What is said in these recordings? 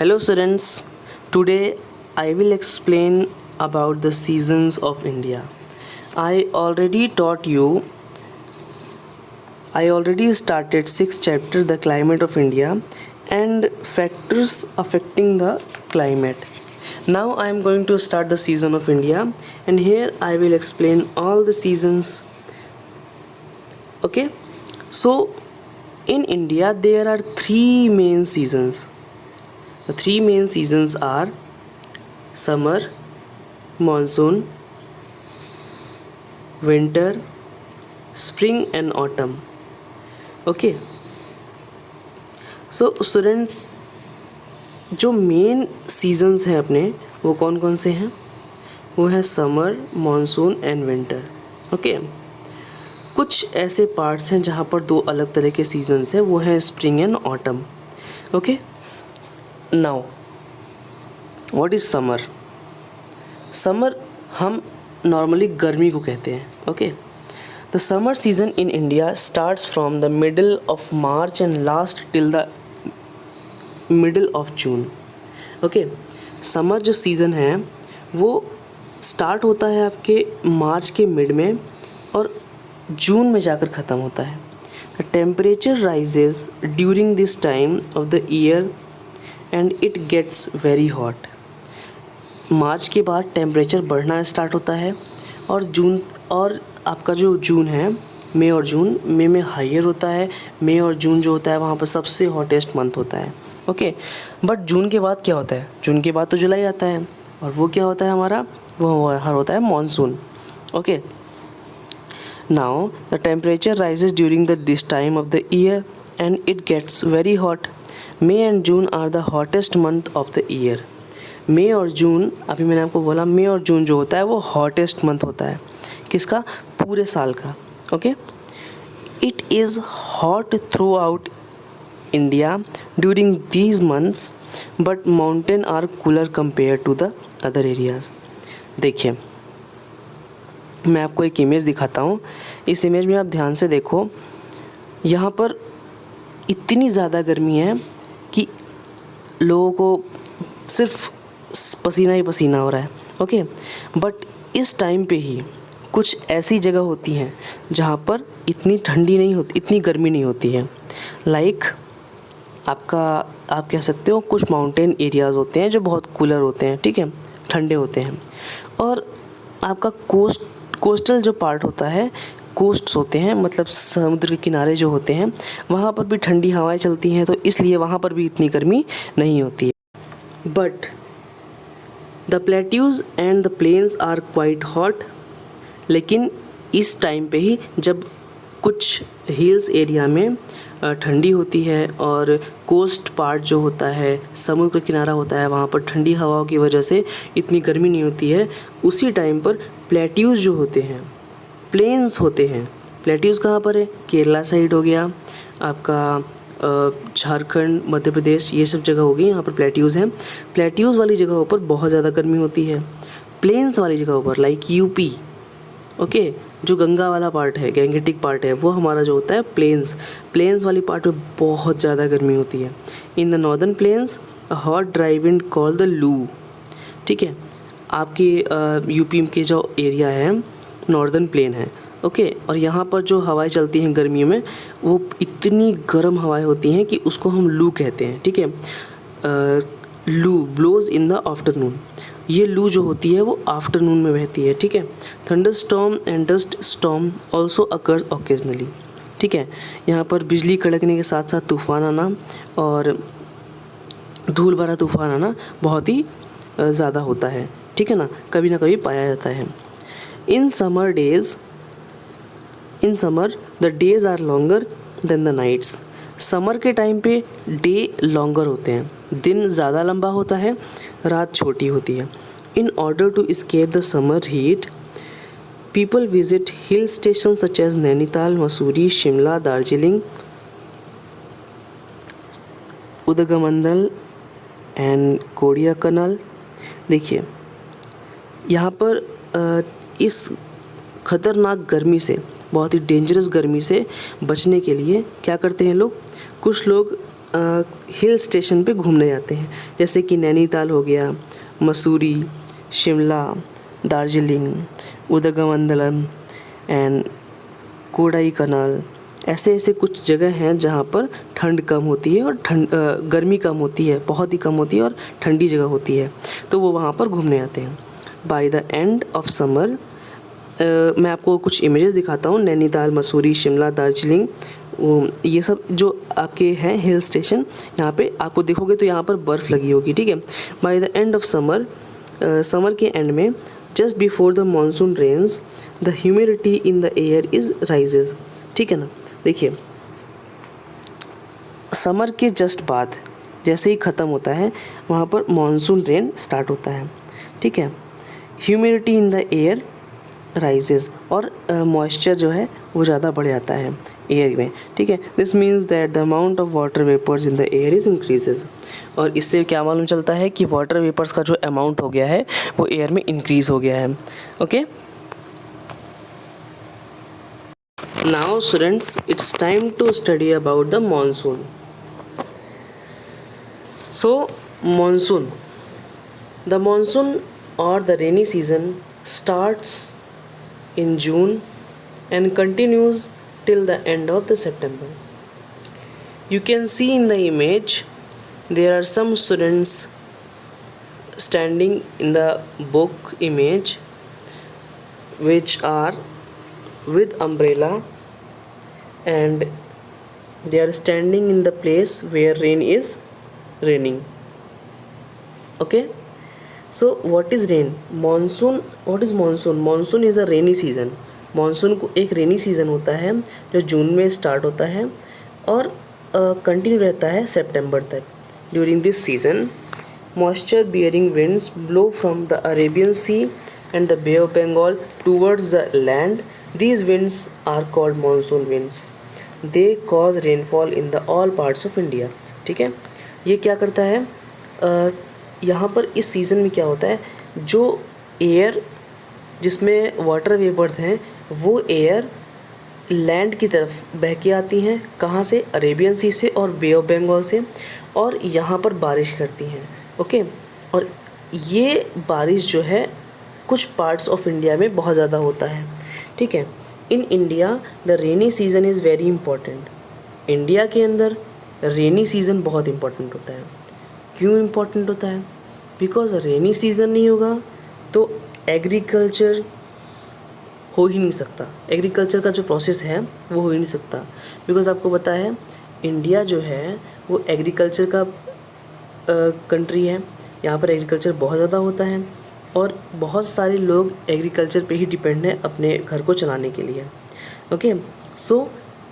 Hello students, today I will explain about the seasons of India. I already taught you, I already started 6th chapter the climate of India and factors affecting the climate. Now I am going to start the season of India and here I will explain all the seasons. Okay, so in India there are three main seasons. The three main seasons are summer, monsoon, winter, spring and autumn. Okay, so students, जो main seasons हैं अपने वो कौन कौन से हैं? वो है summer, monsoon and winter. Okay, कुछ ऐसे पार्ट्स हैं जहाँ पर दो अलग तरह के सीजन्स हैं, वो है spring and autumn. Okay, now what is summer? Summer हम नॉर्मली गर्मी को कहते हैं. Okay, the summer season in India starts from the middle of March and last till the middle of June. Okay, summer जो season है वो start होता है आपके मार्च के मिड में और जून में जाकर ख़त्म होता है. The temperature rises during this time of the year and it gets very hot. March के बाद टेम्परेचर बढ़ना स्टार्ट होता है और आपका जो जून है, मई और जून, मई में हाइयर होता है. मई और जून जो होता है वहाँ पर सबसे हॉटेस्ट मंथ होता है. ओके, बट जून के बाद क्या होता है? जून के बाद तो जुलाई आता है और वो क्या होता है हमारा? वो होता है monsoon. Okay, now the temperature rises during this time of the year and it gets very hot. May and June are the hottest month of the year. मई और जून, अभी मैंने आपको बोला, मई और जून जो होता है वो हॉटेस्ट मंथ होता है. किसका? पूरे साल का. Okay, it is hot throughout India during these months but mountain are cooler compare to the other areas. देखिए, मैं आपको एक इमेज दिखाता हूँ. इस इमेज में आप ध्यान से देखो, यहाँ पर इतनी ज़्यादा गर्मी है कि लोगों को सिर्फ पसीना ही पसीना हो रहा है. ओके, बट इस टाइम पे ही कुछ ऐसी जगह होती हैं जहाँ पर इतनी ठंडी नहीं होती, इतनी गर्मी नहीं होती है. लाइक आप कह सकते हो कुछ माउंटेन एरियाज़ होते हैं जो बहुत कूलर होते हैं, ठीक है, ठंडे होते हैं. और आपका कोस्टल जो पार्ट होता है, कोस्ट्स होते हैं, मतलब समुद्र के किनारे जो होते हैं, वहाँ पर भी ठंडी हवाएं चलती हैं, तो इसलिए वहाँ पर भी इतनी गर्मी नहीं होती है. But the plateaus and the plains are quite hot. लेकिन इस टाइम पे ही जब कुछ हिल्स एरिया में ठंडी होती है और कोस्ट पार्ट जो होता है, समुद्र का किनारा होता है, वहाँ पर ठंडी हवाओं की वजह से इतनी गर्मी नहीं होती है, उसी टाइम पर प्लेट्यूज जो होते हैं, प्लेन्स होते हैं. प्लेट्यूज कहाँ पर है? केरला साइड हो गया, आपका झारखंड, मध्य प्रदेश, ये सब जगह हो गई, यहाँ पर प्लेट्यूज़ हैं. प्लेट्यूज़ वाली जगहों पर बहुत ज़्यादा गर्मी होती है. प्लेन्स वाली जगहों पर लाइक यूपी, ओके, जो गंगा वाला पार्ट है, गैंगेटिक पार्ट है, वो हमारा जो होता है प्लेन्स वाली पार्ट में बहुत ज़्यादा गर्मी होती है. In the northern plains a hot dry wind called the लू. ठीक है, आपके यूपी के जो एरिया है नॉर्दर्न प्लेन है. ओके, और यहाँ पर जो हवाएं चलती हैं गर्मियों में वो इतनी गर्म हवाएं होती हैं कि उसको हम लू कहते हैं. ठीक है, लू ब्लोज इन द आफ्टरनून. ये लू जो होती है वो आफ्टरनून में बहती है. ठीक है, thunder storm and dust storm also occurs occasionally. ठीक है, यहाँ पर बिजली कड़कने के साथ साथ तूफ़ान आना और धूल भरा तूफ़ान आना बहुत ही ज़्यादा होता है. ठीक है ना कभी पाया जाता है. In summer the days are longer than the nights. Summer के टाइम पे डे लॉन्गर होते हैं, दिन ज़्यादा लंबा होता है, रात छोटी होती है. In order to escape the summer heat people visit hill station such as Nainital, Mussoorie, Shimla, Darjeeling, Udagamandalam and Kodaikanal. देखिए, यहाँ पर इस खतरनाक गर्मी से, बहुत ही डेंजरस गर्मी से बचने के लिए क्या करते हैं लोग? कुछ लोग हिल स्टेशन पे घूमने जाते हैं, जैसे कि नैनीताल हो गया, मसूरी, शिमला, दार्जिलिंग, उदगमंडलम एंड कोडाईकनाल। ऐसे ऐसे कुछ जगह हैं जहाँ पर ठंड कम होती है और गर्मी कम होती है, बहुत ही कम होती है और ठंडी जगह होती है, तो वो वहाँ पर घूमने आते हैं। Bye the end of summer, मैं आपको कुछ इमेजेस दिखाता हूँ। नैनीताल, मसूरी, शिमला, दार्जिलिंग, ये सब जो आपके हैं हिल स्टेशन, यहाँ पे आपको देखोगे तो यहाँ पर बर्फ़ लगी होगी, ठीक है। By the end of summer, summer के एंड में, just before the monsoon rains, the humidity in the air is rises, ठीक है ना। देखिए, समर के जस्ट बाद जैसे ही ख़त्म होता है वहाँ पर मानसून रेन स्टार्ट होता है, ठीक है। Humidity in the air rises, और मॉइस्चर जो है वो ज़्यादा बढ़ जाता है एयर में, ठीक है। This means that the amount of water vapours in the air is increases, और इससे क्या मालूम चलता है कि वाटर वेपर्स का जो अमाउंट हो गया है वो एयर में इंक्रीज़ हो गया है, okay. Now students, it's time to study about the monsoon. So monsoon, the monsoon और the rainy season starts in June and continues till the end of the September. You can see in the image there are some students standing in the book image which are with umbrella, and they are standing in the place where rain is raining, okay. So what is rain? Monsoon, what is monsoon? Monsoon is a rainy season. Monsoon को एक rainy season होता है जो जून में start होता है और continue रहता है सितंबर तक। During this season, moisture bearing winds blow from the Arabian Sea and the Bay of Bengal towards the land. These winds are called monsoon winds. They cause rainfall in the all parts of India, ठीक है। ये क्या करता है, यहाँ पर इस season में क्या होता है, जो एयर जिसमें वाटर वेपर्स हैं वो एयर लैंड की तरफ बह के आती हैं, कहाँ से, अरेबियन सी से और बे ऑफ बंगाल से, और यहाँ पर बारिश करती हैं, ओके। और ये बारिश जो है कुछ पार्ट्स ऑफ इंडिया में बहुत ज़्यादा होता है, ठीक है। In India the rainy season is very important. India के अंदर रेनी सीज़न बहुत इंपॉर्टेंट होता है। क्यों इम्पोर्टेंट होता है? बिकॉज रेनी सीज़न नहीं होगा तो एग्रीकल्चर हो ही नहीं सकता। एग्रीकल्चर का जो प्रोसेस है वो हो ही नहीं सकता, बिकॉज आपको पता है इंडिया जो है वो एग्रीकल्चर का कंट्री है। यहाँ पर एग्रीकल्चर बहुत ज़्यादा होता है और बहुत सारे लोग एग्रीकल्चर पे ही डिपेंड हैं अपने घर को चलाने के लिए, ओके। सो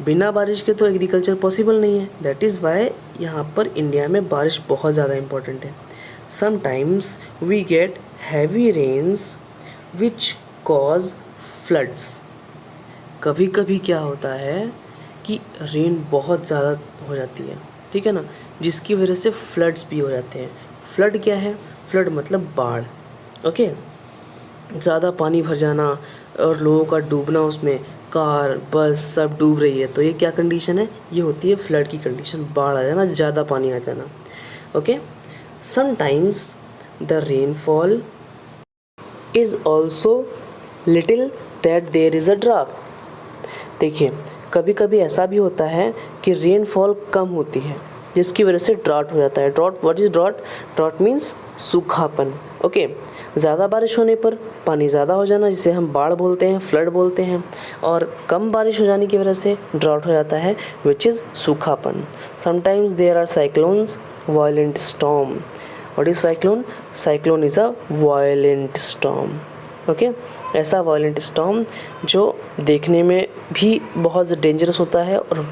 बिना बारिश के तो एग्रीकल्चर पॉसिबल नहीं है। दैट इज़ वाई यहाँ पर इंडिया में बारिश बहुत ज़्यादा इम्पोर्टेंट है। Sometimes we get heavy rains which cause floods. कभी कभी क्या होता है कि रेन बहुत ज़्यादा हो जाती है, ठीक है ना, जिसकी वजह से फ्लड्स भी हो जाते हैं। फ्लड क्या है? फ्लड मतलब बाढ़, ओके। ज़्यादा पानी भर जाना और लोगों का डूबना, उसमें कार बस सब डूब रही है, तो ये क्या कंडीशन है? ये होती है फ्लड की कंडीशन, बाढ़ आ जाना, ज़्यादा पानी आ जाना, okay. Sometimes the rainfall is also little that there is a draft. देखिए कभी कभी ऐसा भी होता है कि रेनफॉल कम होती है जिसकी वजह से ड्राउट हो जाता है। Drought, what is drought? Drought means सूखापन, ओके। ज़्यादा बारिश होने पर पानी ज़्यादा हो जाना, जिसे हम बाढ़ बोलते हैं, फ्लड बोलते हैं, और कम बारिश हो जाने की वजह से ड्राउट हो जाता है, विच इज़ सूखापन। Sometimes there are cyclones, violent storm. What is cyclone? Cyclone is a violent storm, okay. ऐसा वायलेंट स्टॉर्म जो देखने में भी बहुत डेंजरस होता है और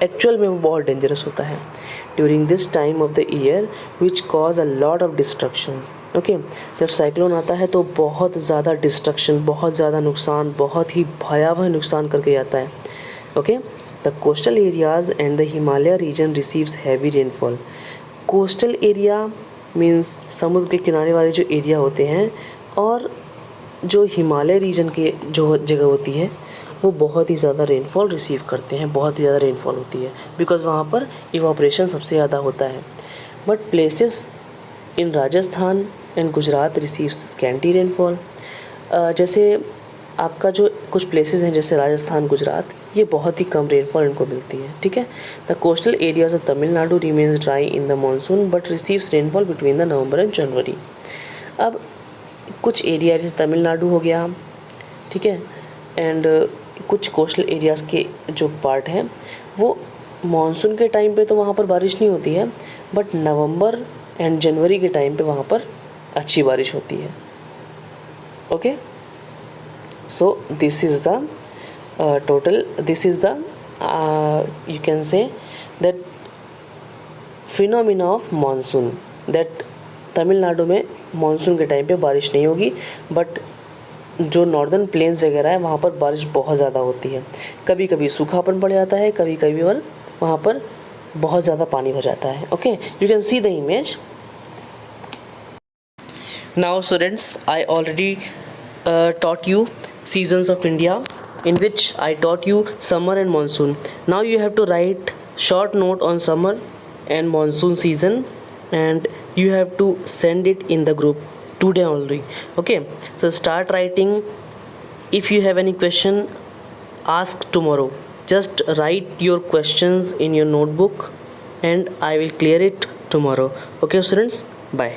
एक्चुअल में वो बहुत डेंजरस होता है। During this time of the year which cause a lot of destructions, okay. जब साइक्लोन आता है तो बहुत ज़्यादा डिस्ट्रक्शन, बहुत ज़्यादा नुकसान, बहुत ही भयावह नुकसान करके जाता है, okay. The coastal areas and the Himalaya region receives heavy rainfall. Coastal area means समुद्र के किनारे वाले जो एरिया होते हैं, और जो हिमालय रीजन के जो जगह होती है वो बहुत ही ज़्यादा रेनफॉल रिसीव करते हैं, बहुत ही ज़्यादा रेनफॉल होती है, बिकॉज़ वहाँ पर इवापोरेशन सबसे ज़्यादा होता है। But places in Rajasthan and Gujarat receive scanty rainfall. जैसे आपका जो कुछ प्लेसेस हैं जैसे राजस्थान, गुजरात, ये बहुत ही कम रेनफॉल इनको मिलती है, ठीक है। The coastal areas of Tamil Nadu remains dry in the monsoon but receives rainfall between the November and January. अब कुछ एरिया जैसे तमिलनाडु हो गया, ठीक है, एंड कुछ कोस्टल एरियाज़ के जो पार्ट हैं वो मानसून के टाइम पे तो वहाँ पर बारिश नहीं होती है, बट नवंबर एंड जनवरी के टाइम पे वहाँ पर अच्छी बारिश होती है। Okay, so this is the you can say that phenomena of monsoon, that Tamil Nadu में मानसून के टाइम पे बारिश नहीं होगी, बट जो नॉर्दर्न प्लेन्स वगैरह है वहाँ पर बारिश बहुत ज़्यादा होती है। कभी कभी सूखापन पड़ जाता है, कभी कभी वहाँ पर बहुत ज़्यादा पानी भर जाता है। Okay, you can see the image. Now students, I already taught you seasons of India, in which I taught you summer and monsoon. Now you have to write short note on summer and monsoon season, and you have to send it in the group today only. Okay, so start writing. If you have any question, ask tomorrow. Just write your questions in your notebook and I will clear it tomorrow. Okay students, bye.